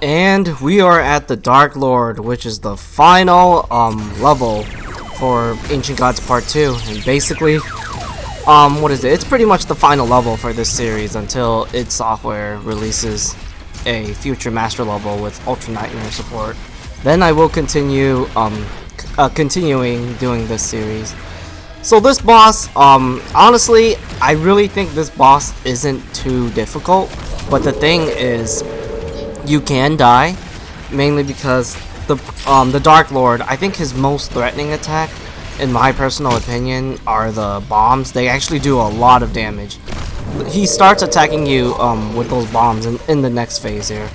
And we are at the Dark Lord, which is the final level for Ancient Gods Part 2. And basically, what is it? It's pretty much the final level for this series until id Software releases a future master level with Ultra Nightmare support. Then I will continue continuing doing this series. So this boss, honestly, I really think this boss isn't too difficult, but the thing is, you can die, mainly because the Dark Lord, I think his most threatening attack, in my personal opinion, are the bombs. They actually do a lot of damage. He starts attacking you with those bombs in the next phase here.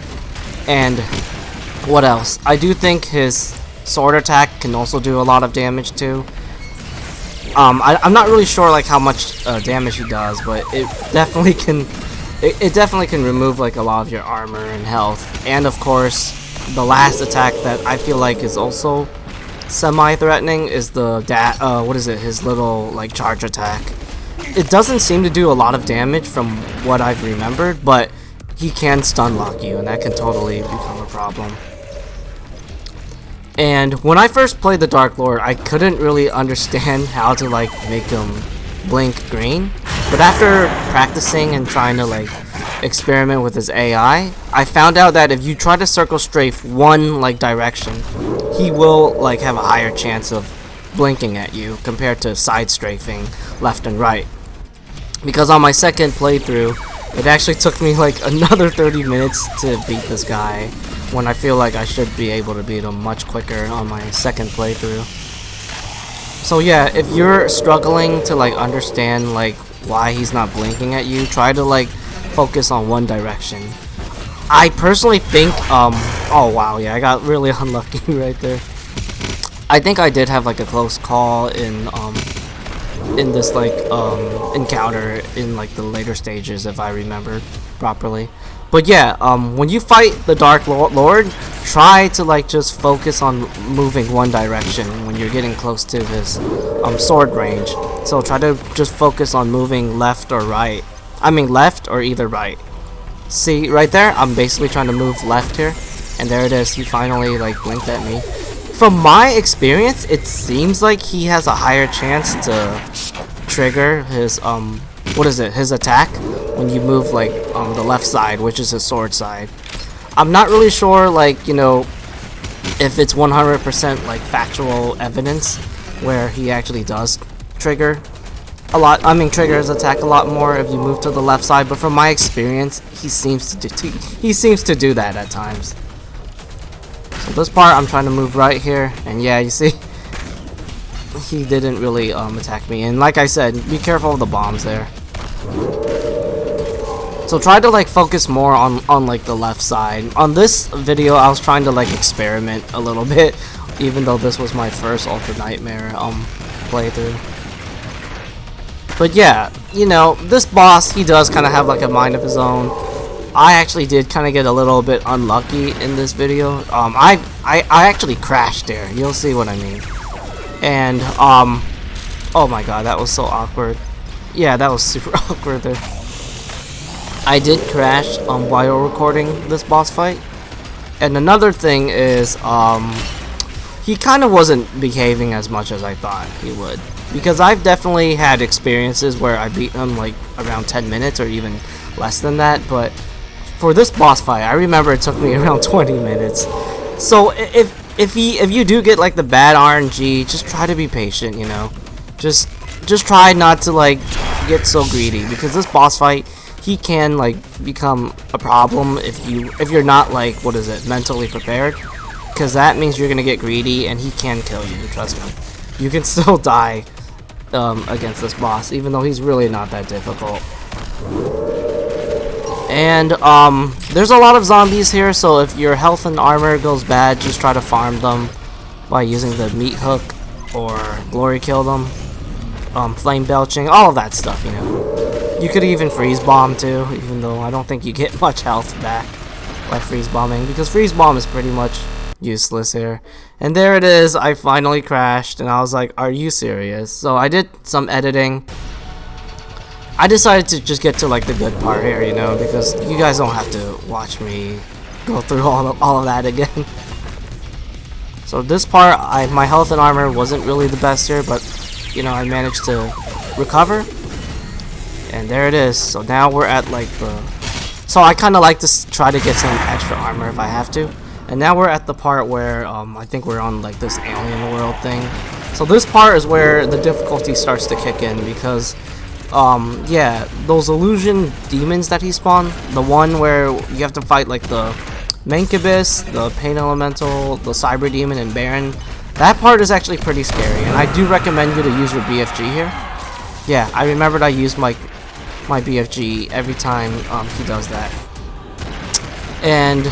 And what else? I do think his sword attack can also do a lot of damage too. I'm not really sure like how much damage he does, but it definitely can. It definitely can remove like a lot of your armor and health. And of course, the last attack that I feel like is also semi-threatening is the what is it? His little like charge attack. It doesn't seem to do a lot of damage from what I've remembered, but he can stun lock you, and that can totally become a problem. And when I first played the Dark Lord, I couldn't really understand how to like make him blink green. But after practicing and trying to like experiment with his AI, I found out that if you try to circle strafe one like direction, he will like have a higher chance of blinking at you compared to side strafing left and right. Because on my second playthrough, it actually took me like another 30 minutes to beat this guy, when I feel like I should be able to beat him much quicker on my second playthrough. So yeah, if you're struggling to like understand like why he's not blinking at you, try to like focus on one direction. I personally think oh wow, yeah, I got really unlucky right there. I think I did have like a close call in this like encounter in like the later stages, if I remember properly. But yeah, when you fight the Dark Lord, try to like just focus on moving one direction when you're getting close to his sword range. So try to just focus on moving left or right. I mean left or either right. See right there, I'm basically trying to move left here, and there it is. He finally like blinked at me. From my experience, it seems like he has a higher chance to trigger his what is it? His attack when you move like the left side, which is his sword side. I'm not really sure, like, you know, if it's 100% like factual evidence where he actually does trigger a lot. I mean, trigger his attack a lot more if you move to the left side. But from my experience, he seems to do that at times. So this part, I'm trying to move right here, and yeah, you see, he didn't really attack me. And like I said, be careful of the bombs there. So try to like focus more on like the left side. On this video, I was trying to like experiment a little bit, even though this was my first Ultra Nightmare playthrough. But yeah, you know, this boss, he does kind of have like a mind of his own. I actually did kind of get a little bit unlucky in this video. I actually crashed there. You'll see what I mean. And oh my god, that was so awkward. Yeah, that was super awkward there. I did crash while recording this boss fight. And another thing is he kind of wasn't behaving as much as I thought he would. Because I've definitely had experiences where I beat him like around 10 minutes or even less than that, but for this boss fight, I remember it took me around 20 minutes. So if you do get like the bad RNG, just try to be patient, you know. Just try not to like get so greedy, because this boss fight, he can like become a problem if you're not like, what is it, mentally prepared, because that means you're gonna get greedy and he can kill you. Trust me, you can still die against this boss, even though he's really not that difficult. And there's a lot of zombies here, so if your health and armor goes bad, just try to farm them by using the meat hook or glory kill them, flame belching, all of that stuff, you know. You could even freeze bomb too, even though I don't think you get much health back by freeze bombing, because freeze bomb is pretty much useless here. And there it is, I finally crashed, and I was like, are you serious? So I did some editing. I decided to just get to like the good part here, you know, because you guys don't have to watch me go through all of that again. So this part, my health and armor wasn't really the best here, but you know, I managed to recover. And there it is. So now we're at like the... So I kind of like to try to get some extra armor if I have to. And now we're at the part where I think we're on like this alien world thing. So this part is where the difficulty starts to kick in because yeah, those illusion demons that he spawned, the one where you have to fight like the Mancubus, the Pain Elemental, the Cyber Demon, and Baron, that part is actually pretty scary, and I do recommend you to use your BFG here. Yeah, I remembered I used my BFG every time he does that. And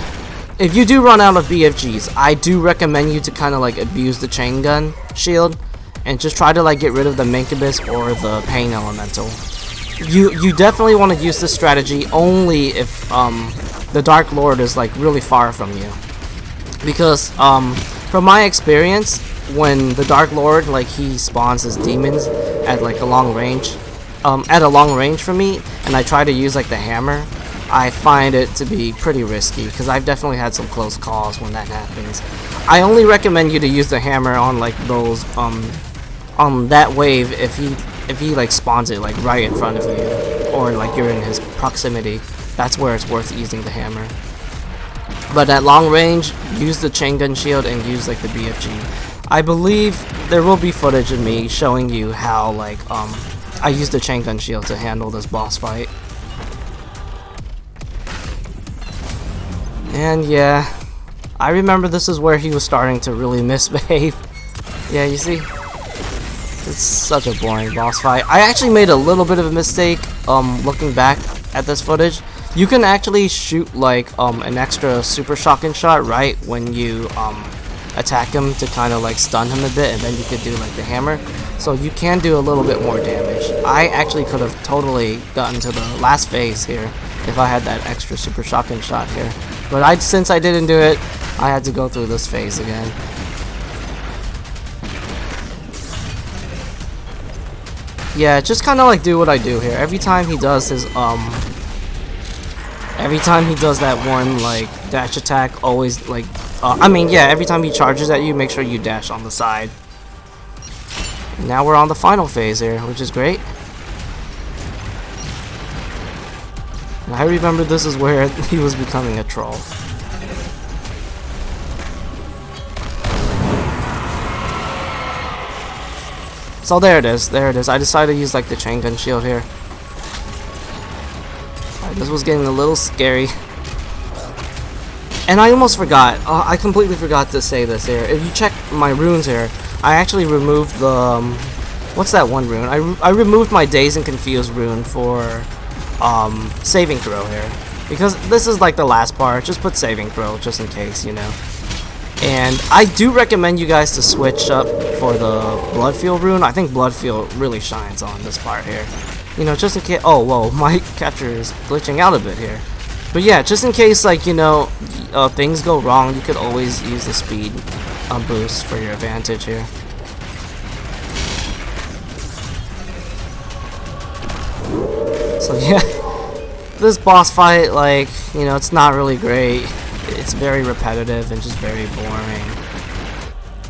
if you do run out of BFGs, I do recommend you to kind of like abuse the chain gun shield and just try to like get rid of the Mancubus or the Pain Elemental. You definitely want to use this strategy only if the Dark Lord is like really far from you, because from my experience, when the Dark Lord like he spawns his demons at like a long range, from me, and I try to use like the hammer, I find it to be pretty risky because I've definitely had some close calls when that happens. I only recommend you to use the hammer on like those on that wave if he like spawns it like right in front of you, or like you're in his proximity. That's where it's worth using the hammer. But at long range, use the chain gun shield and use like the BFG. I believe there will be footage of me showing you how like I used the chain gun shield to handle this boss fight. And yeah, I remember this is where he was starting to really misbehave. Yeah, you see? It's such a boring boss fight. I actually made a little bit of a mistake looking back at this footage. You can actually shoot like an extra super shotgun shot right when you attack him to kind of like stun him a bit, and then you could do like the hammer. So you can do a little bit more damage. I actually could have totally gotten to the last phase here if I had that extra super shotgun shot here. But since I didn't do it, I had to go through this phase again. Yeah, just kind of like do what I do here. Every time he does his every time he does that one like dash attack, always like I mean, yeah, every time he charges at you, make sure you dash on the side. And now we're on the final phase here, which is great. And I remember this is where he was becoming a troll. So there it is, I decided to use like the chain gun shield here. Alright, this was getting a little scary. And I almost forgot, I completely forgot to say this here. If you check my runes here, I actually removed the, what's that one rune? I removed my Dazed and Confused rune for saving throw here. Because this is like the last part, just put saving throw just in case, you know. And I do recommend you guys to switch up for the Bloodfield rune. I think Bloodfield really shines on this part here. You know, just in case... Oh, whoa, my capture is glitching out a bit here. But yeah, just in case, like, you know, things go wrong, you could always use the speed boost for your advantage here. So yeah, this boss fight, like, you know, it's not really great. It's very repetitive and just very boring.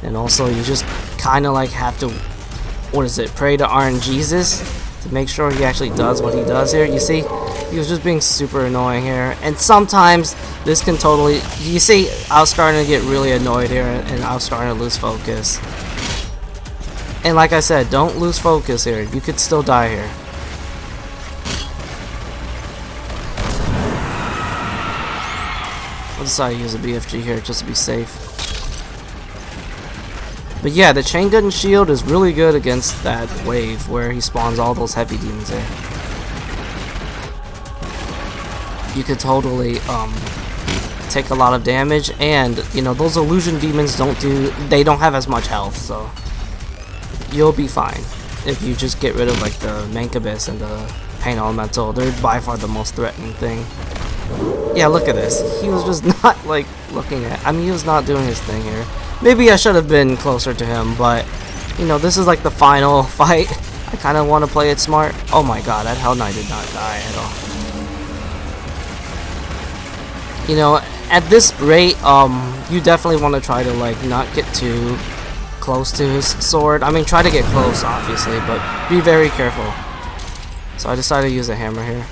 And also, you just kind of like have to, what is it, pray to RNGesus to make sure he actually does what he does here. You see, he was just being super annoying here. And sometimes this can totally, you see, I was starting to get really annoyed here and I was starting to lose focus. And like I said, don't lose focus here. You could still die here. I'll decide to use a BFG here just to be safe. But yeah, the chain gun shield is really good against that wave where he spawns all those heavy demons there. You could totally take a lot of damage, and you know, those illusion demons don't have as much health, so you'll be fine if you just get rid of like the Mancubus and the Pain Elemental. They're by far the most threatening thing. Yeah, look at this. He was just not like looking at, I mean, he was not doing his thing here. Maybe I should have been closer to him, but you know, this is like the final fight. I kind of want to play it smart. Oh my god, that Hell Knight did not die at all. You know, at this rate, you definitely want to try to like not get too close to his sword. I mean, try to get close, obviously, but be very careful. So I decided to use a hammer here.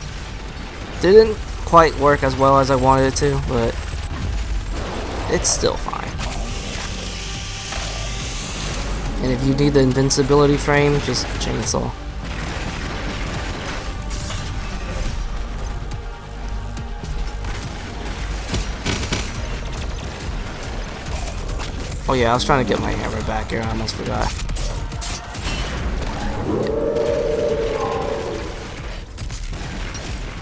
Didn't quite work as well as I wanted it to, but it's still fine. And if you need the invincibility frame, just chainsaw. Oh yeah, I was trying to get my hammer back here, I almost forgot.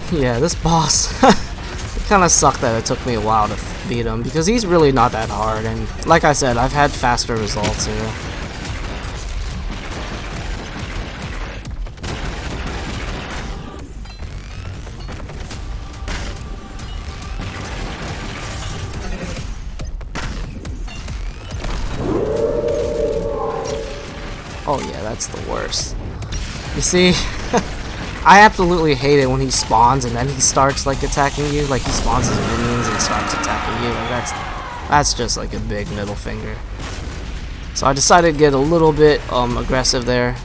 Yeah, this boss, it kind of sucked that it took me a while to beat him, because he's really not that hard, and like I said, I've had faster results here. Oh yeah, that's the worst. You see, I absolutely hate it when he spawns and then he starts like attacking you, like he spawns his minions and starts attacking you. Like that's just like a big middle finger. So I decided to get a little bit aggressive there.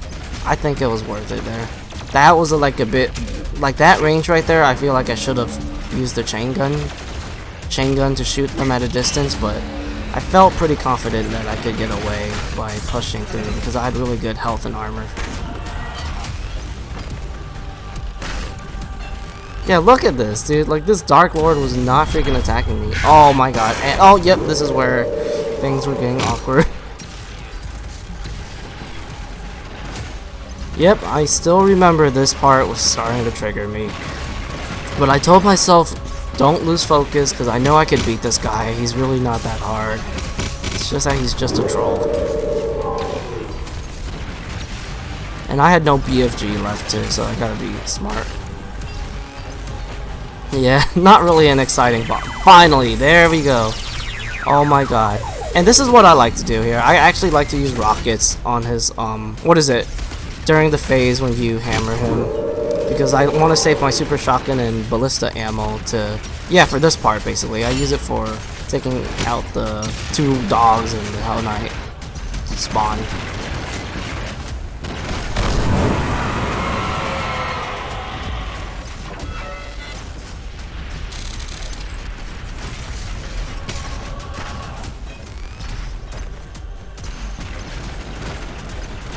I think it was worth it there. That was like a bit, like that range right there. I feel like I should have used the chain gun to shoot them at a distance, but I felt pretty confident that I could get away by pushing through because I had really good health and armor. Yeah, look at this, dude. Like, this Dark Lord was not freaking attacking me. Oh my god. And, oh, yep, this is where things were getting awkward. Yep, I still remember this part was starting to trigger me. But I told myself, don't lose focus, because I know I could beat this guy. He's really not that hard. It's just that he's just a troll. And I had no BFG left too, so I gotta be smart. Yeah, not really an exciting boss. Finally, there we go. Oh my god. And this is what I like to do here. I actually like to use rockets on his, what is it? During the phase when you hammer him. Because I want to save my super shotgun and ballista ammo to, yeah, for this part basically. I use it for taking out the 2 dogs in the Hell Knight spawn.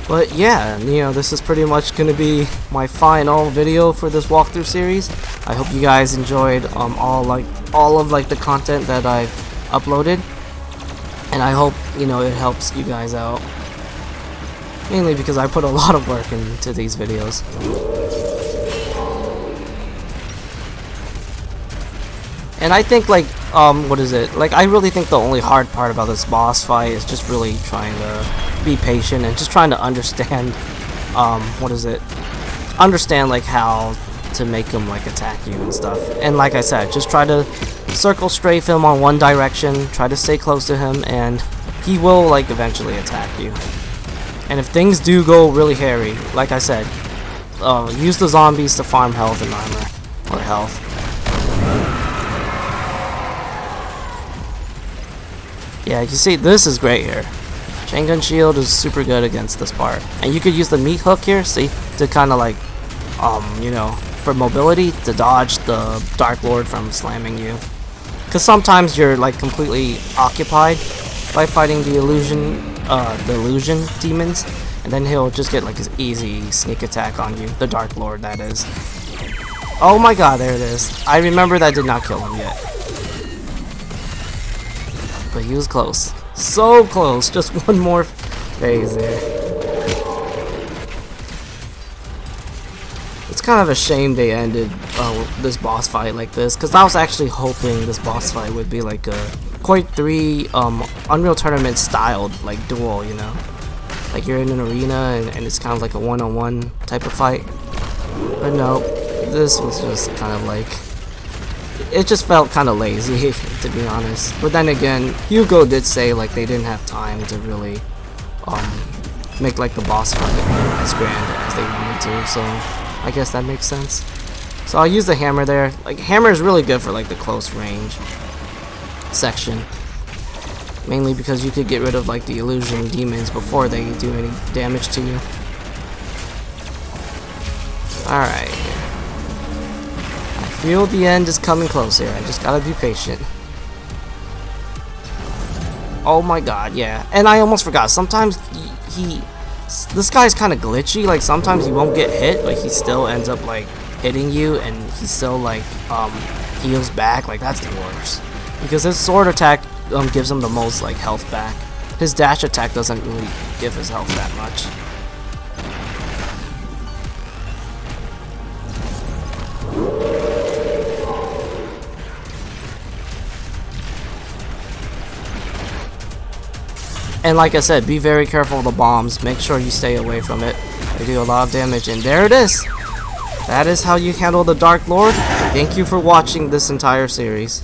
But yeah, you know, this is pretty much going to be my final video for this walkthrough series. I hope you guys enjoyed all of the content that I've uploaded, and I hope, you know, it helps you guys out. Mainly because I put a lot of work into these videos. And I think, like, what is it? Like, I really think the only hard part about this boss fight is just really trying to be patient and just trying to understand, what is it? Understand, like, how to make him, like, attack you and stuff. And like I said, just try to circle strafe him on one direction, try to stay close to him, and he will, like, eventually attack you. And if things do go really hairy, like I said, use the zombies to farm health and armor, or health. Yeah, you see, this is great here. Chain gun shield is super good against this part. And you could use the meat hook here, see, to kind of like, you know, for mobility, to dodge the Dark Lord from slamming you. Because sometimes you're like completely occupied by fighting the illusion demons, and then he'll just get like his easy sneak attack on you. The Dark Lord, that is. Oh my god, there it is. I remember that did not kill him yet. But he was close. So close. Just one more phase there. It's kind of a shame they ended this boss fight like this, because I was actually hoping this boss fight would be like a Quake 3 Unreal Tournament styled like duel, you know? Like you're in an arena and it's kind of like a one-on-one type of fight. But no, this was just kind of like, it just felt kind of lazy, to be honest. But then again, Hugo did say like they didn't have time to really make like the boss fight as grand as they wanted to, so I guess that makes sense. So I'll use the hammer there. Like, hammer is really good for like the close range. section. Mainly because you could get rid of like the illusion demons before they do any damage to you. Alright. I feel the end is coming close here. I just gotta be patient. Oh my god, yeah. And I almost forgot. Sometimes this guy's kind of glitchy. Like sometimes he won't get hit, but he still ends up like hitting you, and he still like heals back. Like that's the worst. Because his sword attack gives him the most like health back. His dash attack doesn't really give his health that much. And like I said, be very careful of the bombs. Make sure you stay away from it. They do a lot of damage, and there it is. That is how you handle the Dark Lord. Thank you for watching this entire series.